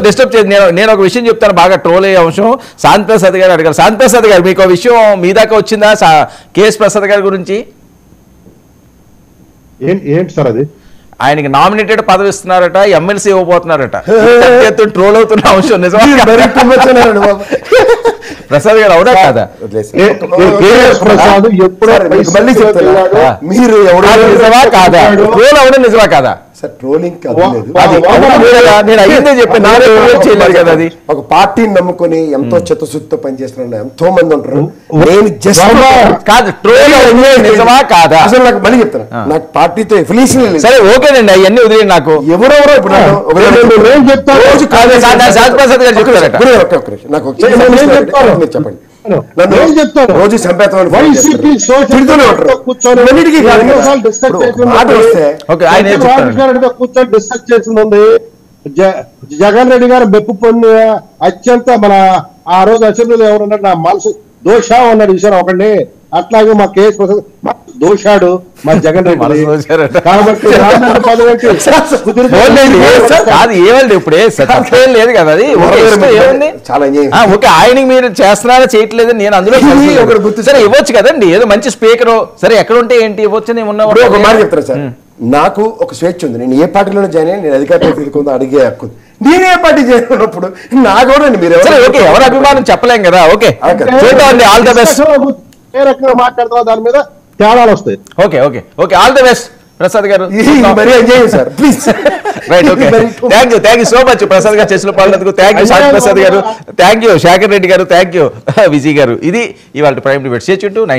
Disturb చేయదు. నేను ఒక విషయం చెప్తాను, బాగా ట్రోల్ అయ్యే అంశం. శాంతి ప్రసాద్ గారు అడిగారు. శాంతి ప్రసాద్ గారు, మీకు విషయం మీ దాకా వచ్చిందా కేఎస్ ప్రసాద్ గారి గురించి? ఏంటి సార్ అది? ఆయనకి నామినేటెడ్ పదవి ఇస్తున్నారట, ఎమ్మెల్సీ ఇవ్వబోతున్నారట. ట్రోల్ అవుతున్న అంశం నిజమా? ప్రసాద్ గారు అవునా కాదా? మీరు నిజమా కాదా? ట్రోల్ అవడం నిజమా కాదా? నేను అయ్యిందే చెప్పాను కదా. అది ఒక పార్టీని నమ్ముకొని ఎంతో చిత్తశుద్ధితో పనిచేస్తున్న ఎంతో మంది ఉంటారు. నేను జస్ట్ కాదు, ట్రోల్ నిజమా కాదా అసలు నాకు మళ్ళీ చెప్తాను, నాకు పార్టీతో ఎఫిలియేషన్ లేదు. సరే ఓకేనండి, అవన్నీ వదిలేండి. నాకు ఎవరెవరో ఇప్పుడు ప్రసాద్ గారు చెప్తారట. నాకు చెప్పండి, రోజు కూర్చొని డిస్కస్ చేసింది ఉంది. జగన్ రెడ్డి గారు మెప్పు పొంది అత్యంత మన ఆ రోజు అసెంబ్లీలో ఎవరున్నారు నా మనసు దోష అన్నాడు విషయం ఒకటి. అట్లాగే మా కేఎస్ ప్రసాద్ దోషాడు మా జగన్ రెడ్డి. కాబట్టి ఇప్పుడే లేదు కదా, అది ఓకే. ఆయనకి మీరు చేస్తున్నారా చేయట్లేదు నేను అందులో సరే ఇవ్వచ్చు కదండి, ఏదో మంచి స్పీకర్. సరే ఎక్కడ ఉంటే ఏంటి ఇవ్వచ్చు. నేను ఉన్న ఒక మాట చెప్తాను సార్, నాకు ఒక స్వేచ్ఛ ఉంది. నేను ఏ పార్టీలోనే జాయిన్ అయ్యి నేను అధికారంలో తీసుకుందా అడిగే హక్కు. నేను ఏ పార్టీ చేసినప్పుడు నాకు మీరు ఓకే, ఎవరి అభిమానం చెప్పలేం కదా. ఓకే చూద్దామండి, ఆల్ ద బెస్ట్. ఏ రకంగా మాట్లాడుతున్నా దాని మీద తేడాలు వస్తాయి. Okay okay okay, all the best Prasad garu. Right, okay. Thank you so much Prasad garu చర్చలో పాల్గొన్నందుకు. Thank you Shanti Prasad garu, thank you Shekhar Reddy గారు, థ్యాంక్ యూ విజయ్ గారు. ఇది ఇవాళ prime debate. Stay tuned to 9